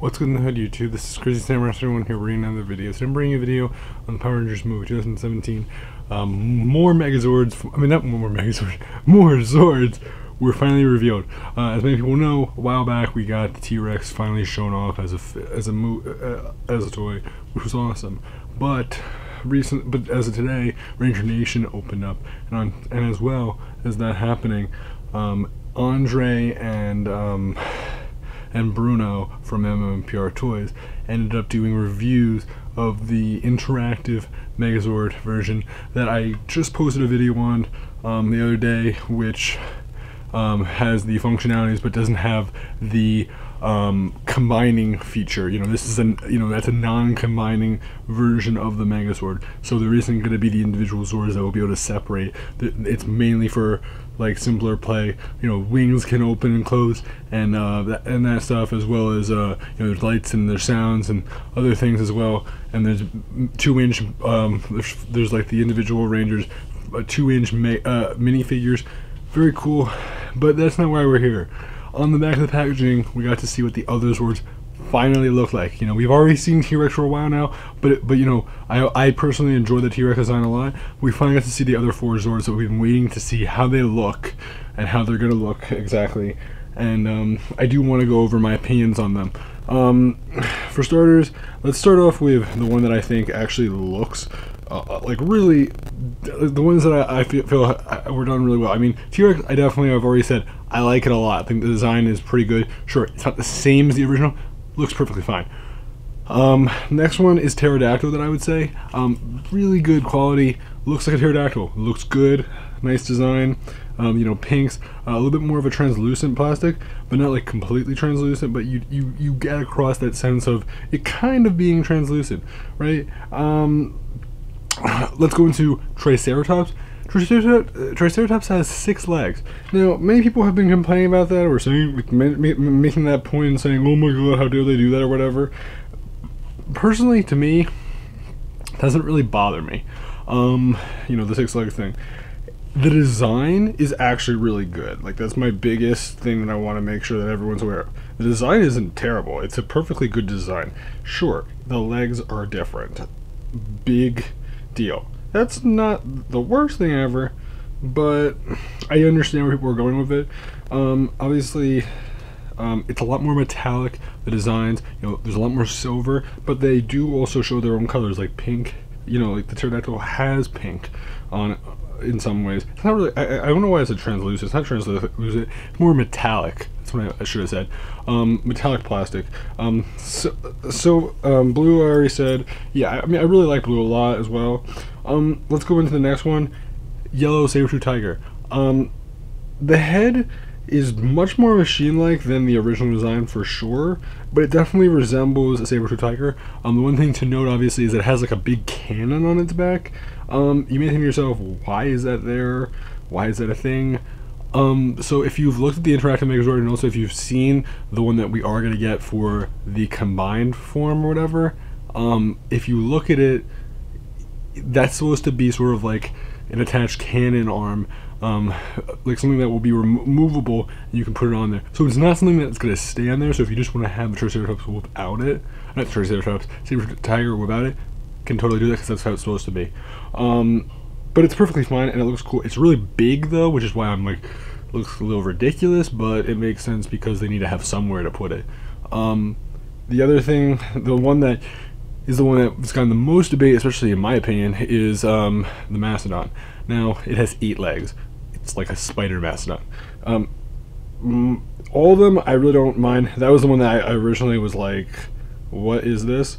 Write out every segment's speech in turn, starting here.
What's good in the hood, YouTube? This is Crazy Samurai 31 here bringing another video. So I'm bringing a video on the Power Rangers movie 2017. More Megazords, not more Megazords, more Zords were finally revealed. As many people know, a while back we got the T-Rex finally shown off as a toy, which was awesome. But as of today, Ranger Nation opened up, and as well as that happening, Andre and Bruno from MMPRtoys ended up doing reviews of the interactive Megazord version that I just posted a video on the other day, which has the functionalities but doesn't have the combining feature. This is that's a non-combining version of the Megazord, so there isn't going to be the individual Zords that will be able to separate. It's mainly for like simpler play. Wings can open and close, and that stuff, as well as there's lights and there's sounds and other things as well. And there's 2-inch there's like the individual Rangers 2-inch minifigures. Very cool, but that's not why we're here. On the back of the packaging, we got to see what the other Zords finally look like. We've already seen T-Rex for a while now, but I personally enjoy the T-Rex design a lot. We finally got to see the other 4 Zords, so we've been waiting to see how they look and how they're gonna look exactly. And I do want to go over my opinions on them. For starters, let's start off with the one that I think actually looks like really, the ones that I feel were done really well. T-Rex, I've already said I like it a lot. I think the design is pretty good. Sure, it's not the same as the original, looks perfectly fine. Next one is Pterodactyl, that I would say really good quality. Looks like a pterodactyl. Looks good. Nice design. Pinks, a little bit more of a translucent plastic, but not like completely translucent, but you get across that sense of it kind of being translucent, right? Let's go into Triceratops. Triceratops has 6 legs. Now, many people have been complaining about that, or saying, making that point and saying, "Oh my god, how dare they do that," or whatever. Personally, to me, it doesn't really bother me. The 6-leg thing. The design is actually really good. Like, that's my biggest thing that I want to make sure that everyone's aware of. The design isn't terrible. It's a perfectly good design. Sure, the legs are different. Big deal. That's not the worst thing ever, but I understand where people are going with it. Obviously, it's a lot more metallic, the designs. There's a lot more silver, but they do also show their own colors, like pink. Like the Pterodactyl has pink on in some ways. It's not really, I don't know why it's a translucent. It's not translucent, it's more metallic. That's what I should have said. Metallic plastic. Blue, I already said. Yeah, I really like blue a lot as well. Let's go into the next one. Yellow Saber-Toothed tiger. The head is much more machine-like than the original design for sure, but it definitely resembles a Saber-Toothed tiger. The one thing to note, obviously, is that it has like a big cannon on its back. You may think to yourself, why is that there? Why is that a thing? So if you've looked at the interactive Megazord, and also if you've seen the one that we are going to get for the combined form or whatever, if you look at it, that's supposed to be sort of like an attached cannon arm, like something that will be removable, and you can put it on there. So it's not something that's going to stay on there. So if you just want to have the Triceratops without it, not the Triceratops, Saber-Toothed tiger without it, can totally do that, because that's how it's supposed to be. But it's perfectly fine, and it looks cool. It's really big though, which is why I'm like, looks a little ridiculous, but it makes sense because they need to have somewhere to put it. The other thing, the one that is the one that's gotten the most debate, especially in my opinion, is the Mastodon. Now, it has 8 legs. It's like a spider mastodon. All of them, I really don't mind. That was the one that I originally was like, what is this?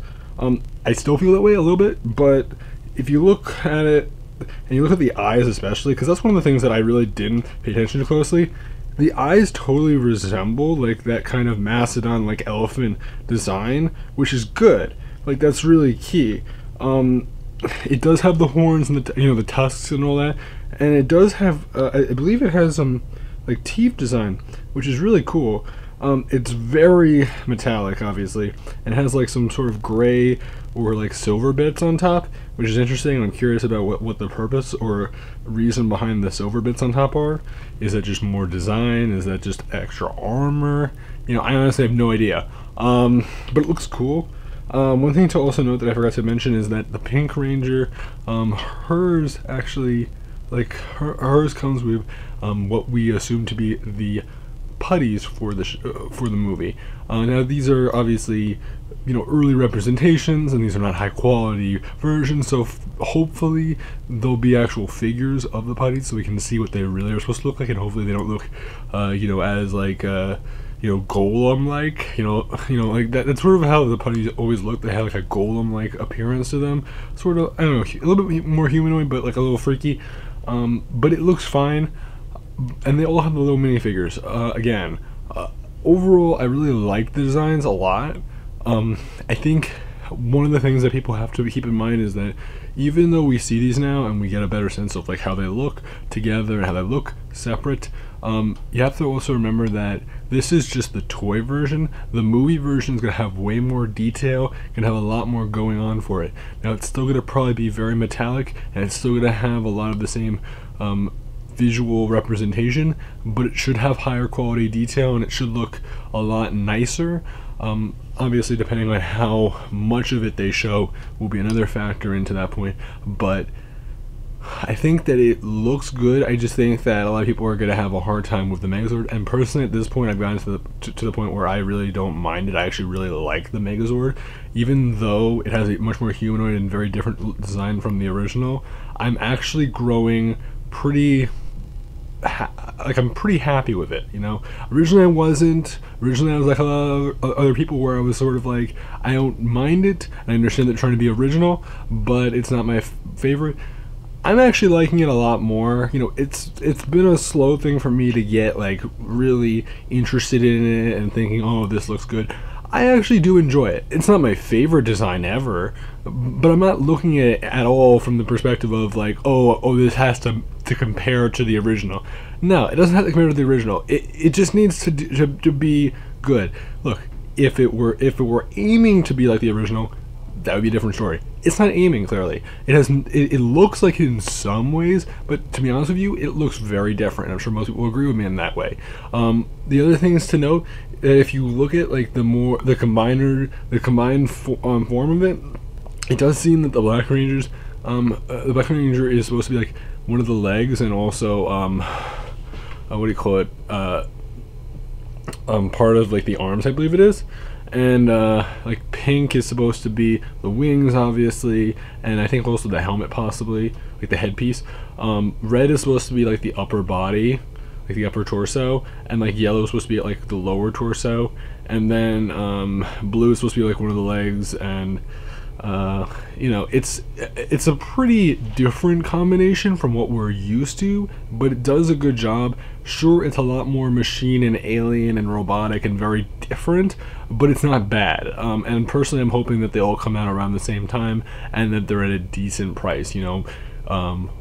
I still feel that way a little bit, but if you look at it, and you look at the eyes especially, because that's one of the things that I really didn't pay attention to closely, the eyes totally resemble like that kind of mastodon, like elephant design, which is good. Like, that's really key. It does have the horns and the tusks and all that, and it does have I believe it has some like teeth design, which is really cool. It's very metallic, obviously, and has like some sort of gray or like silver bits on top, which is interesting, and I'm curious about what the purpose or reason behind the silver bits on top are. Is that just more design? Is that just extra armor? You know, I honestly have no idea. but it looks cool. One thing to also note that I forgot to mention is that the Pink Ranger, hers actually, like hers comes with what we assume to be the putties for the movie. Now these are obviously, you know, early representations, and these are not high quality versions, so hopefully there'll be actual figures of the putties so we can see what they really are supposed to look like, and hopefully they don't look you know, as like you know, golem like, you know, like that's sort of how the putties always look. They have like a golem like appearance to them, sort of, I don't know, a little bit more humanoid but like a little freaky, but it looks fine. And they all have the little minifigures. Again, overall, I really like the designs a lot. I think one of the things that people have to keep in mind is that even though we see these now and we get a better sense of like how they look together and how they look separate, you have to also remember that this is just the toy version. The movie version is going to have way more detail, going to have a lot more going on for it. Now it's still going to probably be very metallic, and it's still going to have a lot of the same visual representation, but it should have higher quality detail and it should look a lot nicer. Obviously, depending on how much of it they show will be another factor into that point, but I think that it looks good. I just think that a lot of people are going to have a hard time with the Megazord, and personally at this point I've gotten to the point where I really don't mind it. I actually really like the Megazord, even though it has a much more humanoid and very different design from the original. I'm actually growing pretty I'm pretty happy with it, you know. Originally I wasn't. Originally I was like a lot of other people where I was sort of like, I don't mind it, and I understand that trying to be original, but it's not my favorite. I'm actually liking it a lot more. You know, it's been a slow thing for me to get like really interested in it and thinking, oh, this looks good. I actually do enjoy it. It's not my favorite design ever, but I'm not looking at it at all from the perspective of like, oh, this has to compare to the original. No, it doesn't have to compare to the original. It just needs to be good. Look, if it were aiming to be like the original, that would be a different story. It's not aiming, clearly. It looks like it in some ways, but to be honest with you, it looks very different. I'm sure most people will agree with me in that way. The other things to note, that if you look at like the combined form of it, it does seem that the Black Rangers, the Black Ranger is supposed to be like one of the legs, and also what do you call it? Part of like the arms, I believe it is. And like pink is supposed to be the wings, obviously, and I think also the helmet, possibly, like the headpiece. Red is supposed to be like the upper body, like the upper torso, and like yellow is supposed to be like the lower torso, and then blue is supposed to be like one of the legs, and you know, it's a pretty different combination from what we're used to, but it does a good job. Sure, it's a lot more machine and alien and robotic and very different, but it's not bad. And personally, I'm hoping that they all come out around the same time and that they're at a decent price. You know,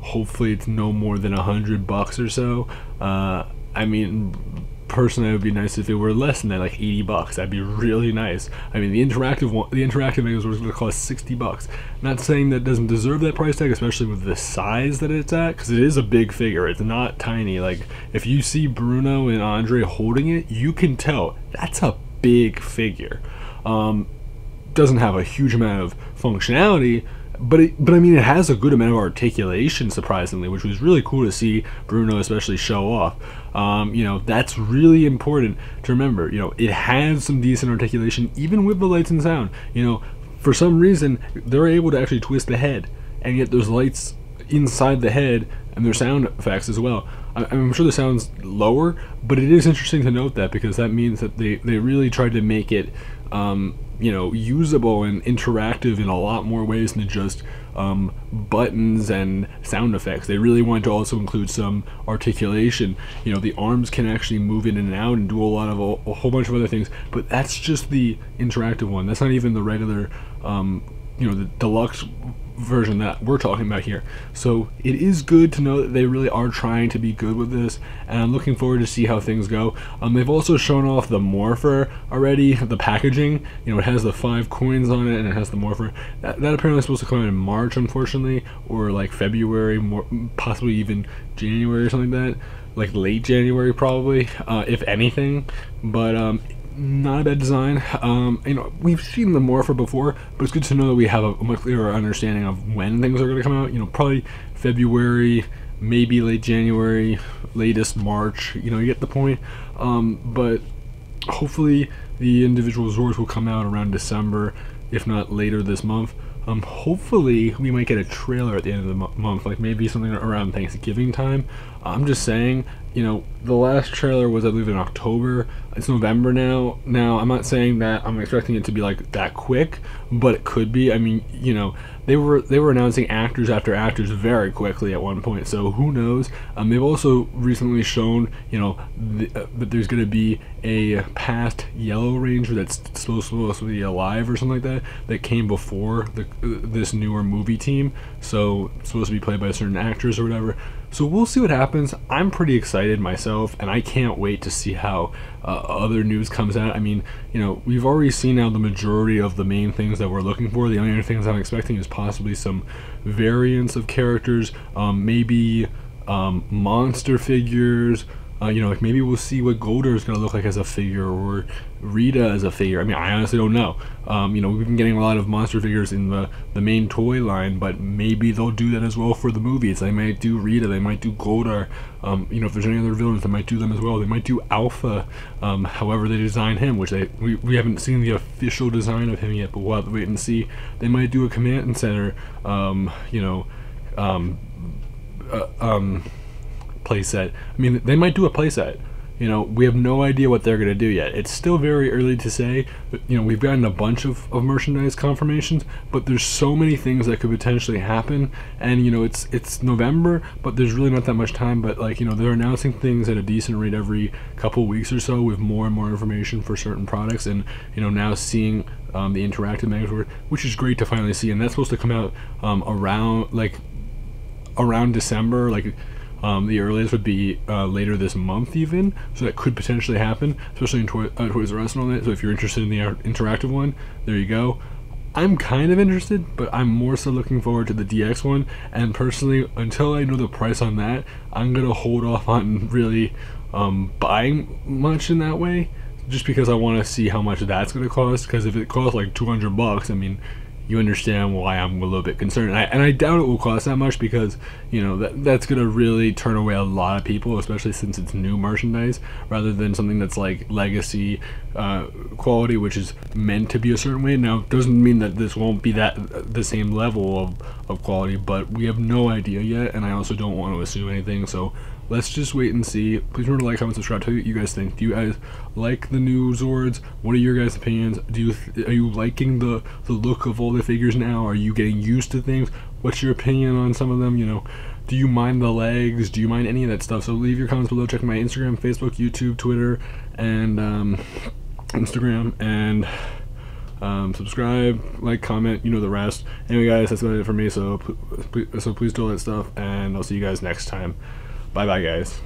hopefully it's no more than $100 or so. I mean, personally, it would be nice if it were less than that, like $80. That'd be really nice. I mean, the interactive Megazord is going to cost $60. Not saying that it doesn't deserve that price tag, especially with the size that it's at, because it is a big figure. It's not tiny. Like, if you see Bruno and Andre holding it, you can tell that's a big figure. Doesn't have a huge amount of functionality, but I mean, it has a good amount of articulation, surprisingly, which was really cool to see Bruno especially show off. You know, that's really important to remember. You know, it has some decent articulation, even with the lights and sound. You know, for some reason, they're able to actually twist the head, and yet there's lights inside the head, and there's sound effects as well. I'm sure the sound's lower, but it is interesting to note that, because that means that they really tried to make it you know, usable and interactive in a lot more ways than just buttons and sound effects. They really wanted to also include some articulation. You know, the arms can actually move in and out and do a whole bunch of other things, but that's just the interactive one. That's not even the regular, you know, the deluxe version that we're talking about here. So it is good to know that they really are trying to be good with this, and I'm looking forward to see how things go. They've also shown off the Morpher already, the packaging. You know, it has the 5 coins on it, and it has the Morpher. That apparently is supposed to come out in March, unfortunately, or like February, possibly even January or something like that. Like late January, probably, if anything. But not a bad design. You know, we've seen the Morpher before, but it's good to know that we have a much clearer understanding of when things are going to come out. You know, probably February, maybe late January, latest March. You know, you get the point. But hopefully the individual Zords will come out around December, if not later this month. Hopefully we might get a trailer at the end of the month, like maybe something around Thanksgiving time. I'm just saying, you know, the last trailer was, I believe, in October. It's November now. Now, I'm not saying that I'm expecting it to be like that quick, but it could be. I mean, you know, they were announcing actors after actors very quickly at one point, so who knows? They've also recently shown, you know, that there's going to be a past Yellow Ranger that's supposed to be alive or something like that came before this newer movie team, so it's supposed to be played by certain actors or whatever. So we'll see what happens. I'm pretty excited myself, and I can't wait to see how other news comes out. I mean, you know, we've already seen now the majority of the main things that we're looking for. The only other things I'm expecting is possibly some variants of characters, maybe monster figures. You know, like maybe we'll see what Golder is going to look like as a figure, or Rita as a figure. I mean, I honestly don't know. You know, we've been getting a lot of monster figures in the main toy line, but maybe they'll do that as well for the movies. They might do Rita, they might do Golder. You know, if there's any other villains, they might do them as well. They might do Alpha, however they design him, which we haven't seen the official design of him yet, but we'll have to wait and see. They might do a command center, you know, playset. I mean, they might do a playset. You know, we have no idea what they're going to do yet. It's still very early to say. You know, we've gotten a bunch of merchandise confirmations, but there's so many things that could potentially happen. And, you know, it's November, but there's really not that much time. But, like, you know, they're announcing things at a decent rate every couple weeks or so, with more and more information for certain products. And, you know, now seeing the interactive Megazord, which is great to finally see. And that's supposed to come out around December, like the earliest would be later this month even, so that could potentially happen, especially in Toys R Us and all that. So if you're interested in the interactive one, there you go. I'm kind of interested, but I'm more so looking forward to the DX one, and personally, until I know the price on that, I'm gonna hold off on really buying much in that way, just because I want to see how much that's gonna cost. Because if it costs like $200, I mean, you understand why I'm a little bit concerned. And I doubt it will cost that much, because, you know, that's going to really turn away a lot of people, especially since it's new merchandise, rather than something that's like legacy quality, which is meant to be a certain way. Now, it doesn't mean that this won't be the same level of quality, but we have no idea yet, and I also don't want to assume anything, so let's just wait and see. Please remember to like, comment, subscribe. Tell me what you guys think. Do you guys like the new Zords? What are your guys' opinions? Are you liking the look of all the figures now? Are you getting used to things? What's your opinion on some of them? You know, do you mind the legs? Do you mind any of that stuff? So leave your comments below. Check my Instagram, Facebook, YouTube, Twitter, and Instagram, and subscribe, like, comment, you know the rest. Anyway, guys, that's about it for me. So please do all that stuff, and I'll see you guys next time. Bye bye, guys.